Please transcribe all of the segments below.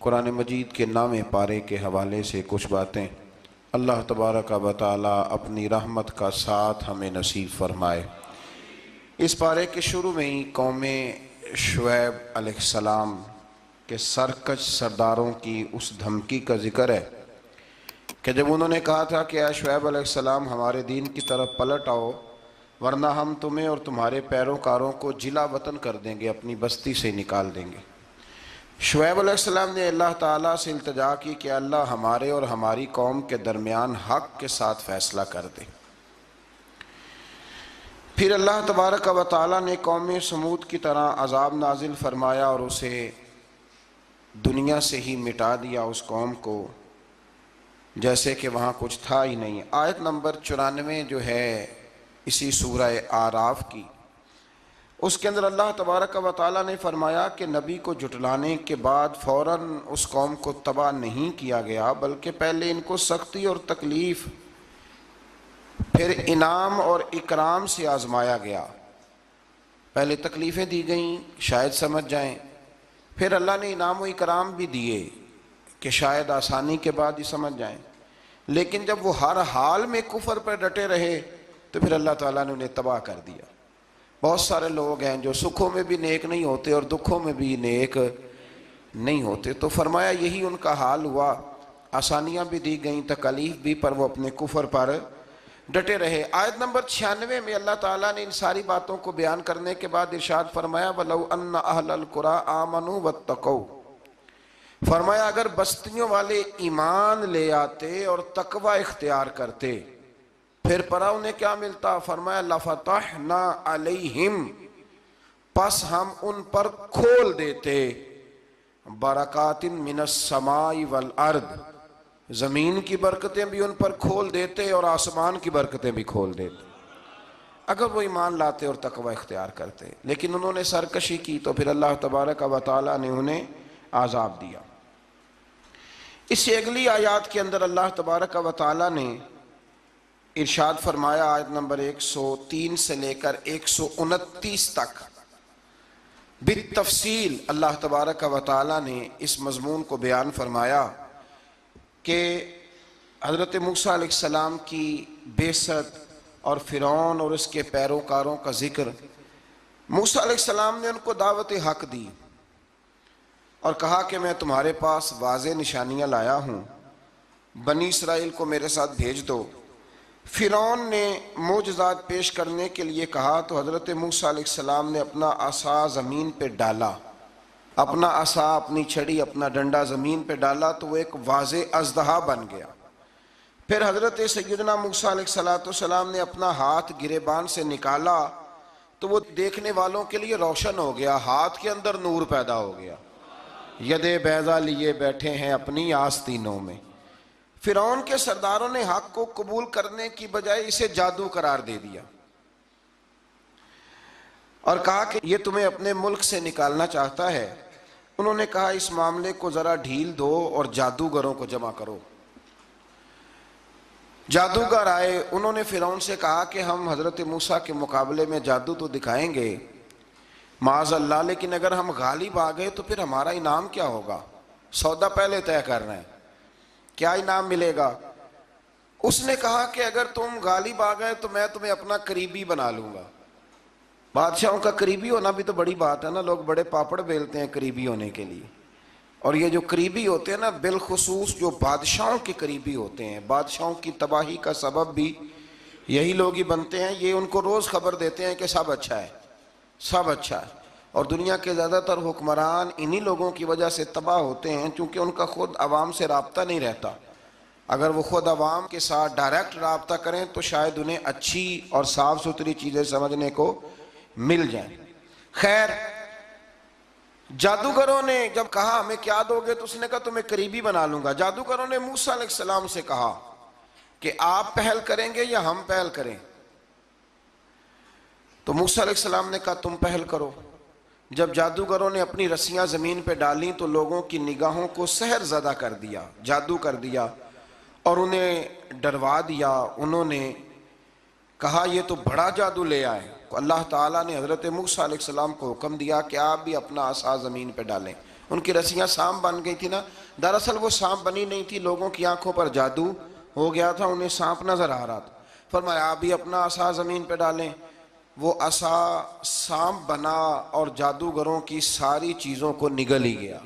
قرآن مجید کے نامے پارے کے حوالے سے کچھ باتیں اللہ تبارک و تعالی اپنی رحمت کا ساتھ ہمیں نصیب فرمائے۔ اس پارے کے شروع میں ہی قوم شعیب علیہ السلام کے سرکش سرداروں کی اس دھمکی کا ذکر ہے کہ جب انہوں نے کہا تھا کہ اے شعیب علیہ السلام ہمارے دین کی طرف پلٹ آؤ ورنہ ہم تمہیں اور تمہارے پیروکاروں کو جلا وطن کر دیں گے، اپنی بستی سے نکال دیں گے۔ شعیب علیہ السلام نے اللہ تعالیٰ سے التجا کی کہ اللہ ہمارے اور ہماری قوم کے درمیان حق کے ساتھ فیصلہ کر دے۔ پھر اللہ تبارک و تعالیٰ نے قوم سمود کی طرح عذاب نازل فرمایا اور اسے دنیا سے ہی مٹا دیا، اس قوم کو، جیسے کہ وہاں کچھ تھا ہی نہیں۔ آیت نمبر 94 جو ہے اسی سورہ اعراف کی، اس کے اندر اللہ تبارک و تعالیٰ نے فرمایا کہ نبی کو جھٹلانے کے بعد فوراً اس قوم کو تباہ نہیں کیا گیا، بلکہ پہلے ان کو سختی اور تکلیف پھر انعام اور اکرام سے آزمایا گیا۔ پہلے تکلیفیں دی گئیں شاید سمجھ جائیں، پھر اللہ نے انعام و اکرام بھی دیے کہ شاید آسانی کے بعد ہی سمجھ جائیں، لیکن جب وہ ہر حال میں کفر پر ڈٹے رہے تو پھر اللہ تعالیٰ نے انہیں تباہ کر دیا۔ بہت سارے لوگ ہیں جو سکھوں میں بھی نیک نہیں ہوتے اور دکھوں میں بھی نیک نہیں ہوتے، تو فرمایا یہی ان کا حال ہوا، آسانیاں بھی دی گئیں، تکالیف بھی، پر وہ اپنے کفر پر ڈٹے رہے۔ آیت نمبر 96 میں اللہ تعالیٰ نے ان ساری باتوں کو بیان کرنے کے بعد ارشاد فرمایا وَلَوْ أَنَّ أَهْلَ الْقُرَىٰ آمَنُوا وَاتَّقَوْا، فرمایا اگر بستیوں والے ایمان لے آتے اور تقوی اختیار کرتے پھر پرا انہیں کیا ملتا؟ فرمایا لَفَتَحْنَا عَلَيْهِمْ، پس ہم ان پر کھول دیتے بَرَكَاتٍ مِّنَ السَّمَاءِ وَالْأَرْضِ، زمین کی برکتیں بھی ان پر کھول دیتے اور آسمان کی برکتیں بھی کھول دیتے اگر وہ ایمان لاتے اور تقوی اختیار کرتے، لیکن انہوں نے سرکشی کی تو پھر اللہ تبارک و تعالیٰ نے انہیں عذاب دیا۔ اس سے اگلی آیات کے اندر اللہ تبارک و تعالیٰ نے ارشاد فرمایا آیت نمبر 103 سے لے کر 129 تک بالتفصیل اللہ تبارک و تعالیٰ نے اس مضمون کو بیان فرمایا کہ حضرت موسیٰ علیہ السلام کی بعثت اور فرعون اور اس کے پیروکاروں کا ذکر۔ موسیٰ علیہ السلام نے ان کو دعوت حق دی اور کہا کہ میں تمہارے پاس واضح نشانیاں لایا ہوں، بنی اسرائیل کو میرے ساتھ بھیج دو۔ فرعون نے معجزات پیش کرنے کے لیے کہا تو حضرت موسیٰ علیہ السلام نے اپنا عصا زمین پہ ڈالا، اپنا عصا، اپنی چھڑی، اپنا ڈنڈا زمین پہ ڈالا تو وہ ایک واضح اژدہا بن گیا۔ پھر حضرت سیدنا موسیٰ علیہ السلام نے اپنا ہاتھ گریبان سے نکالا تو وہ دیکھنے والوں کے لیے روشن ہو گیا، ہاتھ کے اندر نور پیدا ہو گیا، ید بیضا لیے بیٹھے ہیں اپنی آستینوں میں۔ فرعون کے سرداروں نے حق کو قبول کرنے کی بجائے اسے جادو قرار دے دیا اور کہا کہ یہ تمہیں اپنے ملک سے نکالنا چاہتا ہے۔ انہوں نے کہا اس معاملے کو ذرا ڈھیل دو اور جادوگروں کو جمع کرو۔ جادوگر آئے، انہوں نے فرعون سے کہا کہ ہم حضرت موسیٰ کے مقابلے میں جادو تو دکھائیں گے معاذ اللہ، لیکن اگر ہم غالب آ گئے تو پھر ہمارا انعام کیا ہوگا؟ سودا پہلے طے کر رہے ہیں، کیا انعام ملے گا؟ اس نے کہا کہ اگر تم غالب آ گئے تو میں تمہیں اپنا قریبی بنا لوں گا۔ بادشاہوں کا قریبی ہونا بھی تو بڑی بات ہے نا، لوگ بڑے پاپڑ بیلتے ہیں قریبی ہونے کے لیے، اور یہ جو قریبی ہوتے ہیں نا، بالخصوص جو بادشاہوں کے قریبی ہوتے ہیں، بادشاہوں کی تباہی کا سبب بھی یہی لوگ ہی بنتے ہیں۔ یہ ان کو روز خبر دیتے ہیں کہ سب اچھا ہے، سب اچھا ہے، اور دنیا کے زیادہ تر حکمران انہی لوگوں کی وجہ سے تباہ ہوتے ہیں چونکہ ان کا خود عوام سے رابطہ نہیں رہتا۔ اگر وہ خود عوام کے ساتھ ڈائریکٹ رابطہ کریں تو شاید انہیں اچھی اور صاف ستھری چیزیں سمجھنے کو مل جائیں۔ خیر، جادوگروں نے جب کہا ہمیں کیا دو گے تو اس نے کہا تمہیں قریبی بنا لوں گا۔ جادوگروں نے موسیٰ علیہ السلام سے کہا کہ آپ پہل کریں گے یا ہم پہل کریں؟ تو موسیٰ علیہ السلام نے کہا تم پہل کرو۔ جب جادوگروں نے اپنی رسیاں زمین پہ ڈالیں تو لوگوں کی نگاہوں کو سحر زدہ کر دیا، جادو کر دیا اور انہیں ڈروا دیا۔ انہوں نے کہا یہ تو بڑا جادو لے آئے۔ اللہ تعالیٰ نے حضرت موسیٰ علیہ السلام کو حکم دیا کہ آپ بھی اپنا عصا زمین پہ ڈالیں۔ ان کی رسیاں سانپ بن گئی تھی نا، دراصل وہ سانپ بنی نہیں تھی، لوگوں کی آنکھوں پر جادو ہو گیا تھا، انہیں سانپ نظر آ رہا تھا۔ فرمایا آپ بھی اپنا عصا زمین پہ ڈالیں، وہ عصا سانپ بنا اور جادوگروں کی ساری چیزوں کو نگل ہی گیا۔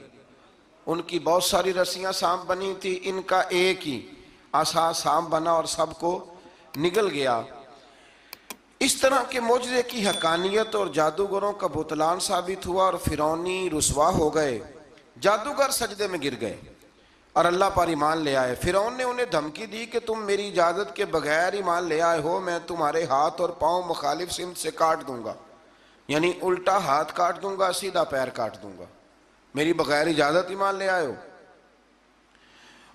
ان کی بہت ساری رسیاں سانپ بنی تھی، ان کا ایک ہی عصا سانپ بنا اور سب کو نگل گیا۔ اس طرح کے معجزے کی حقانیت اور جادوگروں کا بطلان ثابت ہوا اور فرعونی رسوا ہو گئے، جادوگر سجدے میں گر گئے اور اللہ پر ایمان لے آئے۔ فرعون نے انہیں دھمکی دی کہ تم میری اجازت کے بغیر ایمان لے آئے ہو، میں تمہارے ہاتھ اور پاؤں مخالف سمت سے کاٹ دوں گا، یعنی الٹا ہاتھ کاٹ دوں گا، سیدھا پیر کاٹ دوں گا، میری بغیر اجازت ایمان لے آئے ہو،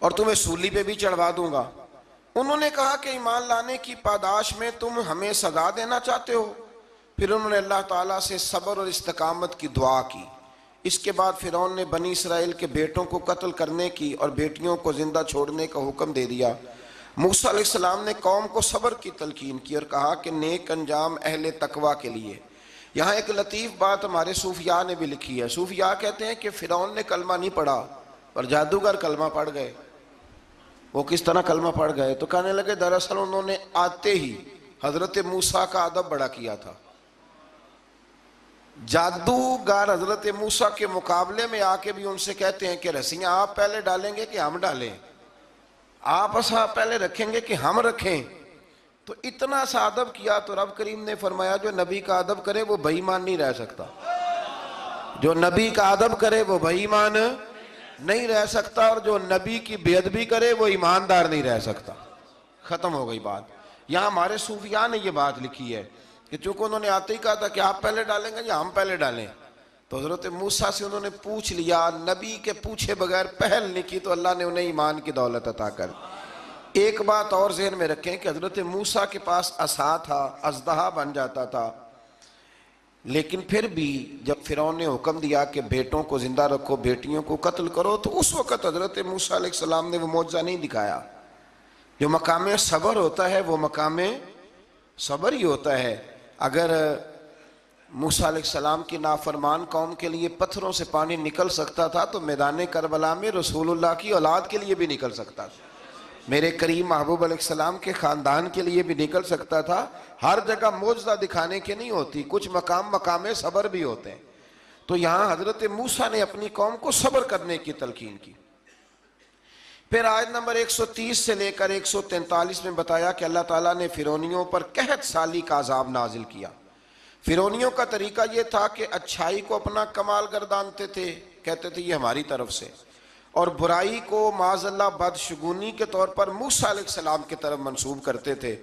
اور تمہیں سولی پہ بھی چڑھوا دوں گا۔ انہوں نے کہا کہ ایمان لانے کی پاداش میں تم ہمیں سزا دینا چاہتے ہو؟ پھر انہوں نے اللہ تعالیٰ سے صبر اور استقامت کی دعا کی۔ اس کے بعد فرعون نے بنی اسرائیل کے بیٹوں کو قتل کرنے کی اور بیٹیوں کو زندہ چھوڑنے کا حکم دے دیا۔ موسیٰ علیہ السلام نے قوم کو صبر کی تلقین کی اور کہا کہ نیک انجام اہل تقویٰ کے لیے۔ یہاں ایک لطیف بات ہمارے صوفیاء نے بھی لکھی ہے۔ صوفیاء کہتے ہیں کہ فرعون نے کلمہ نہیں پڑھا اور جادوگر کلمہ پڑھ گئے۔ وہ کس طرح کلمہ پڑھ گئے؟ تو کہنے لگے دراصل انہوں نے آتے ہی حضرت موسیٰ کا ادب بڑا کیا تھا۔ جادوگر حضرت موسیٰ کے مقابلے میں آ کے بھی ان سے کہتے ہیں کہ رسیاں آپ پہلے ڈالیں گے کہ ہم ڈالیں، آپ عصا پہلے رکھیں گے کہ ہم رکھیں؟ تو اتنا سا ادب کیا تو رب کریم نے فرمایا جو نبی کا ادب کرے وہ بے ایمان نہیں رہ سکتا، جو نبی کا ادب کرے وہ بے ایمان نہیں رہ سکتا، اور جو نبی کی بے ادبی کرے وہ ایماندار نہیں رہ سکتا۔ ختم ہو گئی بات۔ یہاں ہمارے صوفیاء نے یہ بات لکھی ہے کہ چونکہ انہوں نے آتے ہی کہا تھا کہ آپ پہلے ڈالیں گے یا ہم پہلے ڈالیں، تو حضرت موسیٰ سے انہوں نے پوچھ لیا، نبی کے پوچھے بغیر پہل نہیں کی، تو اللہ نے انہیں ایمان کی دولت عطا کر۔ ایک بات اور ذہن میں رکھیں کہ حضرت موسیٰ کے پاس عصا تھا، اژدہا بن جاتا تھا، لیکن پھر بھی جب فرعون نے حکم دیا کہ بیٹوں کو زندہ رکھو، بیٹیوں کو قتل کرو، تو اس وقت حضرت موسیٰ علیہ السلام نے وہ معجزہ نہیں دکھایا۔ جو مقام صبر ہوتا ہے وہ مقام صبر ہی ہوتا ہے۔ اگر موسیٰ علیہ السلام کی نافرمان قوم کے لیے پتھروں سے پانی نکل سکتا تھا تو میدان کربلا میں رسول اللہ کی اولاد کے لیے بھی نکل سکتا تھا، میرے کریم محبوب علیہ السلام کے خاندان کے لیے بھی نکل سکتا تھا۔ ہر جگہ معجزہ دکھانے کے نہیں ہوتی، کچھ مقام صبر بھی ہوتے ہیں۔ تو یہاں حضرت موسیٰ نے اپنی قوم کو صبر کرنے کی تلقین کی۔ پھر آیت نمبر 130 سے لے کر 143 میں بتایا کہ اللہ تعالیٰ نے فرعونیوں پر قحط سالی کا عذاب نازل کیا۔ فرعونیوں کا طریقہ یہ تھا کہ اچھائی کو اپنا کمال گردانتے تھے، کہتے تھے یہ ہماری طرف سے، اور برائی کو معاذ اللہ بدشگونی کے طور پر موسیٰ علیہ السلام کی طرف منسوب کرتے تھے،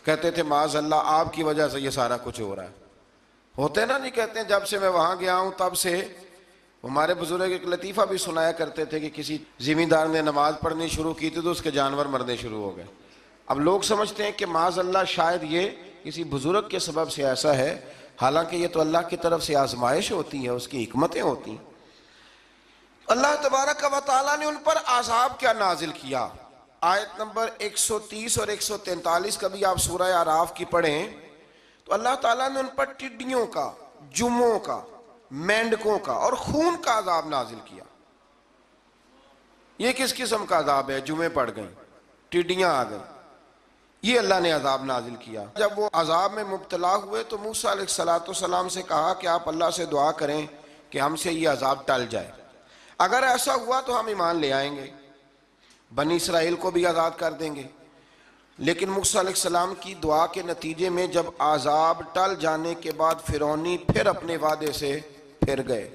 کہتے تھے معاذ اللہ آپ کی وجہ سے یہ سارا کچھ ہو رہا ہے۔ ہوتے نا، نہیں کہتے ہیں جب سے میں وہاں گیا ہوں تب سے۔ ہمارے بزرگ ایک لطیفہ بھی سنایا کرتے تھے کہ کسی زمیندار نے نماز پڑھنی شروع کی تھی تو اس کے جانور مرنے شروع ہو گئے۔ اب لوگ سمجھتے ہیں کہ معاذ اللہ شاید یہ کسی بزرگ کے سبب سے ایسا ہے، حالانکہ یہ تو اللہ کی طرف سے آزمائش ہوتی ہے، اس کی حکمتیں ہوتی ہیں۔ اللہ تبارک و تعالیٰ نے ان پر عذاب کیا نازل کیا؟ آیت نمبر 130 اور 143 کا بھی آپ سورہ اعراف کی پڑھیں تو اللہ تعالیٰ نے ان پر ٹڈیوں کا، جموں کا، مینڈکوں کا اور خون کا عذاب نازل کیا۔ یہ کس قسم کا عذاب ہے؟ جمعیں پڑ گئیں، ٹڈیاں آ گئیں، یہ اللہ نے عذاب نازل کیا۔ جب وہ عذاب میں مبتلا ہوئے تو موسیٰ علیہ السلام سے کہا کہ آپ اللہ سے دعا کریں کہ ہم سے یہ عذاب ٹل جائے، اگر ایسا ہوا تو ہم ایمان لے آئیں گے، بنی اسرائیل کو بھی آزاد کر دیں گے۔ لیکن موسیٰ علیہ السلام کی دعا کے نتیجے میں جب عذاب ٹل جانے کے بعد فرعونی پھر اپنے وعدے سے پھر گئے۔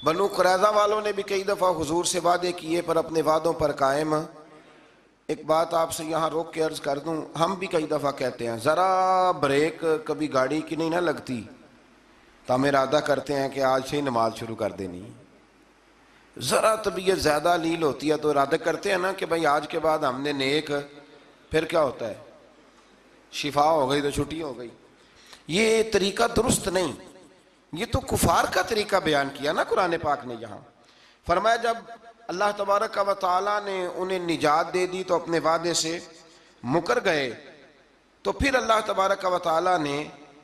بنو قریظہ والوں نے بھی کئی دفعہ حضور سے وعدے کیے پر اپنے وعدوں پر قائم۔ ایک بات آپ سے یہاں روک کے عرض کر دوں، ہم بھی کئی دفعہ کہتے ہیں ذرا بریک کبھی گاڑی کی نہیں نہ لگتی تو ہم ارادہ کرتے ہیں کہ آج سے ہی نماز شروع کر دینی، ذرا طبیعت زیادہ لیل ہوتی ہے تو ارادہ کرتے ہیں نا کہ بھائی آج کے بعد ہم نے نیک، پھر کیا ہوتا ہے شفا ہو گئی تو چھٹی ہو گئی۔ یہ طریقہ درست نہیں، یہ تو کفار کا طریقہ بیان کیا نا قرآن پاک نے۔ یہاں فرمایا جب اللہ تبارک و تعالیٰ نے انہیں نجات دے دی تو اپنے وعدے سے مکر گئے، تو پھر اللہ تبارک و تعالیٰ نے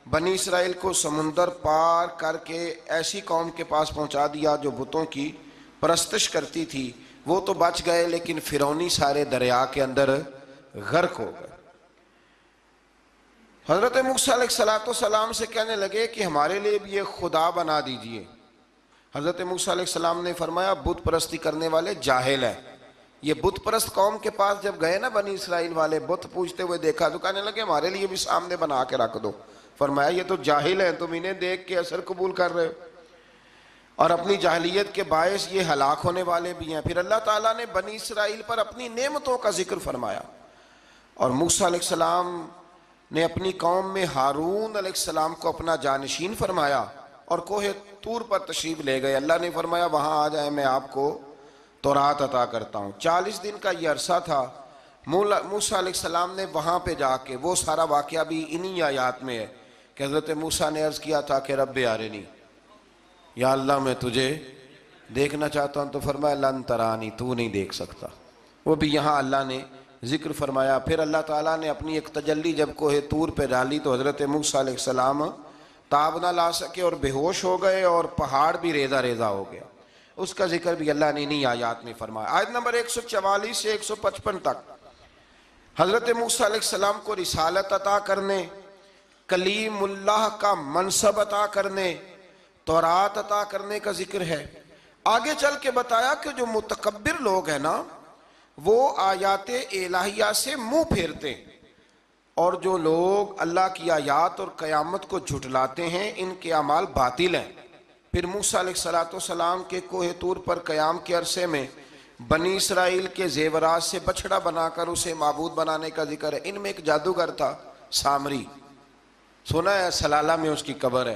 بنی اسرائیل کو سمندر پار کر کے ایسی قوم کے پاس پہنچا دیا جو بتوں کی پرستش کرتی تھی وہ تو بچ گئے، لیکن فرعونی سارے دریا کے اندر غرق ہو گئے۔ حضرت موسیٰ علیہ السلام سے کہنے لگے کہ ہمارے لیے بھی ایک خدا بنا دیجئے۔ حضرت موسیٰ علیہ السلام نے فرمایا بت پرستی کرنے والے جاہل ہیں۔ یہ بت پرست قوم کے پاس جب گئے نا بنی اسرائیل والے، بت پوجتے ہوئے دیکھا تو کہنے لگے ہمارے لیے بھی سامنے بنا کے رکھ دو۔ فرمایا یہ تو جاہل ہیں، تم انہیں دیکھ کے اثر قبول کر رہے ہو، اور اپنی جاہلیت کے باعث یہ ہلاک ہونے والے بھی ہیں۔ پھر اللہ تعالیٰ نے بنی اسرائیل پر اپنی نعمتوں کا ذکر فرمایا، اور موسیٰ علیہ السلام نے اپنی قوم میں ہارون علیہ السلام کو اپنا جانشین فرمایا اور کوہ طور پر تشریف لے گئے۔ اللہ نے فرمایا وہاں آ جائیں، میں آپ کو تورات عطا کرتا ہوں۔ 40 دن کا یہ عرصہ تھا۔ موسیٰ علیہ السلام نے وہاں پہ جا کے، وہ سارا واقعہ بھی انہی آیات میں ہے کہ حضرت موسیٰ نے عرض کیا تھا کہ رب ارنی، یا اللہ میں تجھے دیکھنا چاہتا ہوں، تو فرمایا لن ترانی، تو نہیں دیکھ سکتا۔ وہ بھی یہاں اللہ نے ذکر فرمایا۔ پھر اللہ تعالیٰ نے اپنی ایک تجلی جب کوہ طور پہ ڈالی تو حضرت موسیٰ علیہ السلام تاب نہ لا سکے اور بے ہوش ہو گئے، اور پہاڑ بھی ریزہ ریزہ ہو گیا۔ اس کا ذکر بھی اللہ نے انہی آیات میں فرمایا۔ آیت نمبر 144 سے 155 تک حضرت موسیٰ علیہ السلام کو رسالت عطا کرنے، کلیم اللہ کا منصب عطا کرنے، تورات عطا کرنے کا ذکر ہے۔ آگے چل کے بتایا کہ جو متکبر لوگ ہیں نا، وہ آیات الہیہ سے منہ پھیرتے ہیں، اور جو لوگ اللہ کی آیات اور قیامت کو جھٹلاتے ہیں ان کے اعمال باطل ہیں۔ پھر موسیٰ علیہ السلام کے کوہ طور پر قیام کے عرصے میں بنی اسرائیل کے زیورات سے بچڑا بنا کر اسے معبود بنانے کا ذکر ہے۔ ان میں ایک جادوگر تھا سامری، سنا ہے سلالہ میں اس کی قبر ہے۔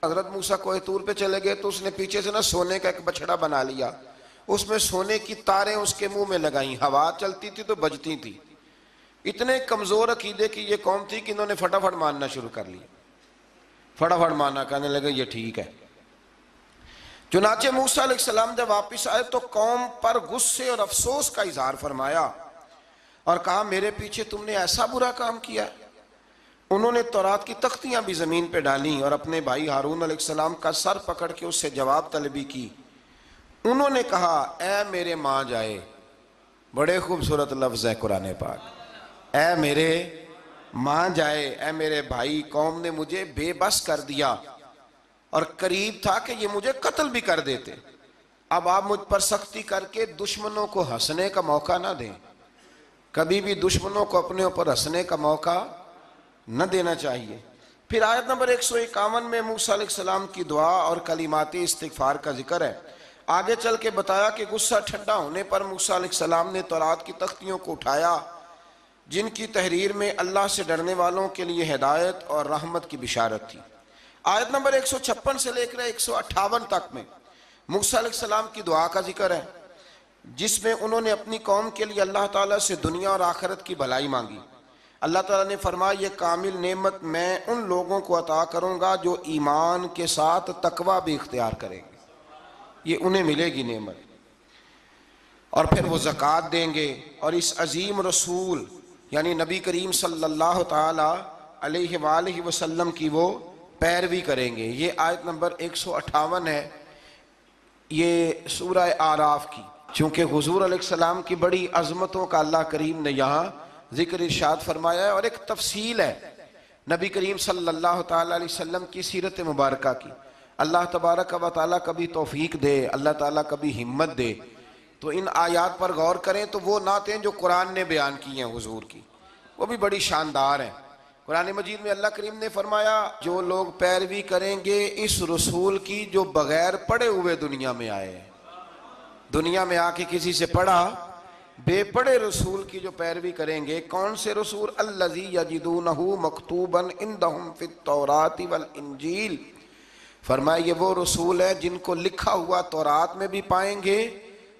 حضرت موسیٰ کوہ طور پہ چلے گئے تو اس نے پیچھے سے نا سونے کا ایک بچڑا بنا لیا، اس میں سونے کی تاریں اس کے منہ میں لگائیں، ہوا چلتی تھی تو بجتی تھی۔ اتنے کمزور عقیدے کی یہ قوم تھی کہ انہوں نے فٹافٹ ماننا شروع کر لیا، فٹافٹ ماننا، کہنے لگے یہ ٹھیک ہے۔ چنانچہ موسیٰ علیہ السلام جب واپس آئے تو قوم پر غصے اور افسوس کا اظہار فرمایا اور کہا میرے پیچھے تم نے ایسا برا کام کیا۔ انہوں نے تورات کی تختیاں بھی زمین پہ ڈالیں اور اپنے بھائی ہارون علیہ السلام کا سر پکڑ کے اس سے جواب طلبی کی۔ انہوں نے کہا اے میرے ماں جائے، بڑے خوبصورت لفظ ہے قرآن پاک، اے میرے ماں جائے، اے میرے بھائی، قوم نے مجھے بے بس کر دیا اور قریب تھا کہ یہ مجھے قتل بھی کر دیتے۔ اب آپ مجھ پر سختی کر کے دشمنوں کو ہنسنے کا موقع نہ دیں، کبھی بھی دشمنوں کو اپنے اوپر ہنسنے کا موقع نہ دینا چاہیے۔ پھر آیت نمبر 151 میں موسیٰ علیہ السلام کی دعا اور کلمات استغفار کا ذکر ہے۔ آگے چل کے بتایا کہ غصہ ٹھنڈا ہونے پر موسیٰ علیہ السلام نے تورات کی تختیوں کو اٹھایا، جن کی تحریر میں اللہ سے ڈرنے والوں کے لیے ہدایت اور رحمت کی بشارت تھی۔ آیت نمبر 156 سے لے کر 158 تک میں موسیٰ علیہ السلام کی دعا کا ذکر ہے، جس میں انہوں نے اپنی قوم کے لیے اللہ تعالیٰ سے دنیا اور آخرت کی بھلائی مانگی۔ اللہ تعالیٰ نے فرمایا یہ کامل نعمت میں ان لوگوں کو عطا کروں گا جو ایمان کے ساتھ تقوی بھی اختیار کریں گے، یہ انہیں ملے گی نعمت، اور پھر وہ زکوٰۃ دیں گے اور اس عظیم رسول یعنی نبی کریم صلی اللہ تعالیٰ علیہ وآلہ وسلم کی وہ پیروی کریں گے۔ یہ آیت نمبر 158 ہے، یہ سورہ اعراف کی۔ چونکہ حضور علیہ السلام کی بڑی عظمتوں کا اللہ کریم نے یہاں ذکر ارشاد فرمایا ہے، اور ایک تفصیل ہے نبی کریم صلی اللہ تعالیٰ علیہ وسلم کی سیرت مبارکہ کی۔ اللہ تبارک و تعالیٰ کبھی توفیق دے، اللہ تعالیٰ کبھی ہمت دے تو ان آیات پر غور کریں تو وہ نعتیں جو قرآن نے بیان کی ہیں حضور کی، وہ بھی بڑی شاندار ہیں۔ قرآن مجید میں اللہ کریم نے فرمایا جو لوگ پیروی کریں گے اس رسول کی جو بغیر پڑھے ہوئے دنیا میں آئے ہیں، دنیا میں آ کے کسی سے پڑھا بے پڑھے رسول کی جو پیروی کریں گے۔ کون سے رسول؟ الذی یجدونہ مکتوبا عندہم فی التوراۃ والانجیل، فرمایا یہ وہ رسول ہے جن کو لکھا ہوا تورات میں بھی پائیں گے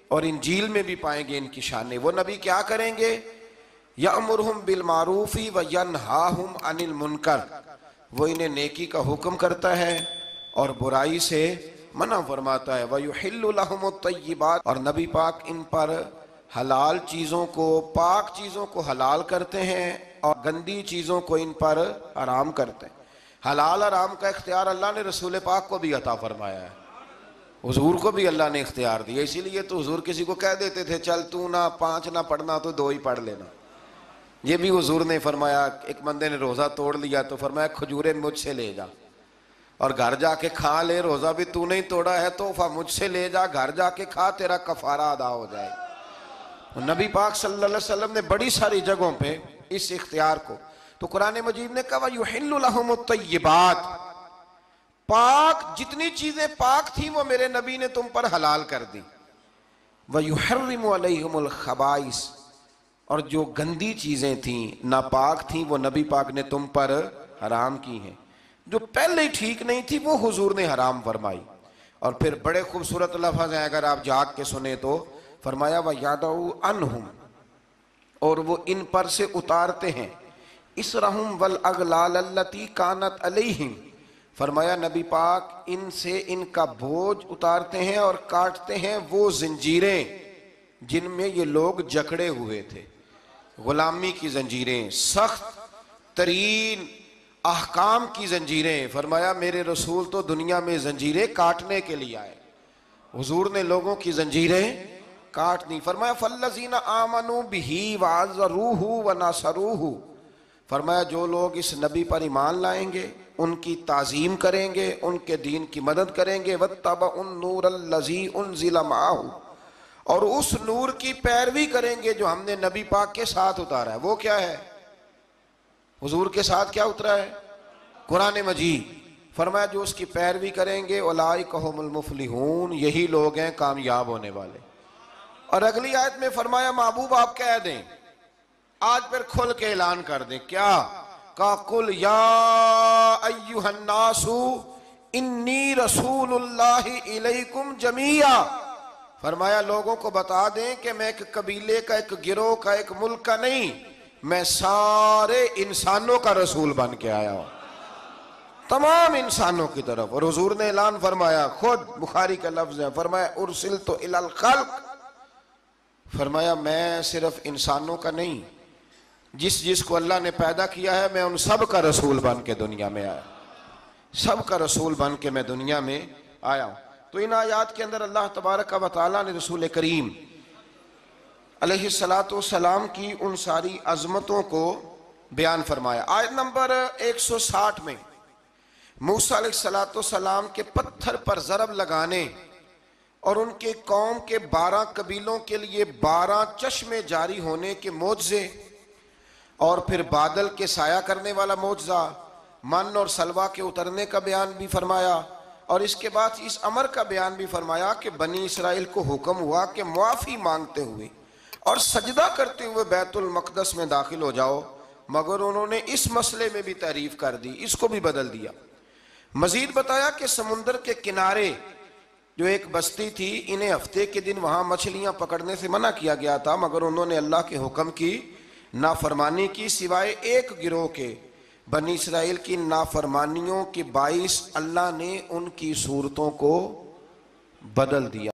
اور انجیل میں بھی پائیں گے ان کی شانیں۔ وہ نبی کیا کریں گے؟ یأمرہم بالمعروف وینہاہم عن المنکر، وہ انہیں نیکی کا حکم کرتا ہے اور برائی سے منع فرماتا ہے۔ ویحل لہم الطیبات، اور نبی پاک ان پر حلال چیزوں کو، پاک چیزوں کو حلال کرتے ہیں اور گندی چیزوں کو ان پر حرام کرتے ہیں۔ حلال حرام کا اختیار اللہ نے رسول پاک کو بھی عطا فرمایا ہے۔ حضور کو بھی اللہ نے اختیار دیا، اسی لیے تو حضور کسی کو کہہ دیتے تھے چل تو نہ 5 نہ پڑھنا تو 2 ہی پڑھ لینا۔ یہ بھی حضور نے فرمایا، ایک بندے نے روزہ توڑ لیا تو فرمایا کھجوریں مجھ سے لے جا اور گھر جا کے کھا لے، روزہ بھی تو نہیں توڑا ہے تحفہ مجھ سے لے جا، گھر جا کے کھا، تیرا کفارہ ادا ہو جائے۔ نبی پاک صلی اللہ علیہ وسلم نے بڑی ساری جگہوں پہ اس اختیار کو، تو قرآن مجید نے کہا وَيُحِلُّ لَهُمُ الطَّيِّبَاتِ، پاک جتنی چیزیں پاک تھیں وہ میرے نبی نے تم پر حلال کر دی، وَيُحَرِّمُ عَلَيْهِمُ الْخَبَائِثِ، اور جو گندی چیزیں تھیں ناپاک تھیں وہ نبی پاک نے تم پر حرام کی ہیں، جو پہلے ہی ٹھیک نہیں تھی وہ حضور نے حرام فرمائی۔ اور پھر بڑے خوبصورت لفظ ہیں، اگر آپ جاگ کے سنیں تو فرمایا وَيَدَعُ عَنْهُمْ، اور وہ ان پر سے اتارتے ہیں اِسْرَهُمْ وَالْأَغْلَالَ الَّتِي كَانَتْ عَلَيْهِمْ، فرمایا نبی پاک ان سے ان کا بوجھ اتارتے ہیں اور کاٹتے ہیں وہ زنجیریں جن میں یہ لوگ جکڑے ہوئے تھے، غلامی کی زنجیریں، سخت ترین احکام کی زنجیریں۔ فرمایا میرے رسول تو دنیا میں زنجیریں کاٹنے کے لیے آئے، حضور نے لوگوں کی زنجیریں کاٹ دی۔ فرمایا فَالَّذِينَ آمَنُوا بِهِ وَعَزَّرُوهُ وَنَصَرُوهُ، فرمایا جو لوگ اس نبی پر ایمان لائیں گے، ان کی تعظیم کریں گے، ان کے دین کی مدد کریں گے، وَاتَّبَعُوا النُّورَ الَّذِي أُنزِلَ مَعَهُ، اور اس نور کی پیروی کریں گے جو ہم نے نبی پاک کے ساتھ اتارا ہے۔ وہ کیا ہے؟ حضور کے ساتھ کیا اترا ہے؟ قرآن مجید۔ فرمایا جو اس کی پیروی کریں گے اولئک ھم المفلحون، یہی لوگ ہیں کامیاب ہونے والے۔ اور اگلی آیت میں فرمایا محبوب آپ کہہ دیں، آج پھر کھل کے اعلان کر دیں، کیا کہا قل یا ایھا الناس انی رسول اللہ الیکم جمیعا، فرمایا لوگوں کو بتا دیں کہ میں ایک قبیلے کا، ایک گروہ کا، ایک ملک کا نہیں، میں سارے انسانوں کا رسول بن کے آیا ہوں، تمام انسانوں کی طرف۔ اور حضور نے اعلان فرمایا، خود بخاری کا لفظ ہے، فرمایا ارسلت الی الخلق، فرمایا میں صرف انسانوں کا نہیں، جس کو اللہ نے پیدا کیا ہے میں ان سب کا رسول بن کے دنیا میں آیا، سب کا رسول بن کے میں دنیا میں آیا ہوں۔ تو ان آیات کے اندر اللہ تبارک و تعالیٰ نے رسول کریم علیہ السلام کی ان ساری عظمتوں کو بیان فرمایا۔ آیت نمبر 160 میں موسیٰ علیہ السلام کے پتھر پر ضرب لگانے اور ان کے قوم کے 12 قبیلوں کے لیے 12 چشمے جاری ہونے کے معجزے، اور پھر بادل کے سایہ کرنے والا معجزہ، من اور سلوہ کے اترنے کا بیان بھی فرمایا، اور اس کے بعد اس امر کا بیان بھی فرمایا کہ بنی اسرائیل کو حکم ہوا کہ معافی مانگتے ہوئے اور سجدہ کرتے ہوئے بیت المقدس میں داخل ہو جاؤ، مگر انہوں نے اس مسئلے میں بھی تعریف کر دی، اس کو بھی بدل دیا۔ مزید بتایا کہ سمندر کے کنارے جو ایک بستی تھی، انہیں ہفتے کے دن وہاں مچھلیاں پکڑنے سے منع کیا گیا تھا، مگر انہوں نے اللہ کے حکم کی نافرمانی کی، سوائے ایک گروہ کے۔ بنی اسرائیل کی نافرمانیوں کے باعث اللہ نے ان کی صورتوں کو بدل دیا۔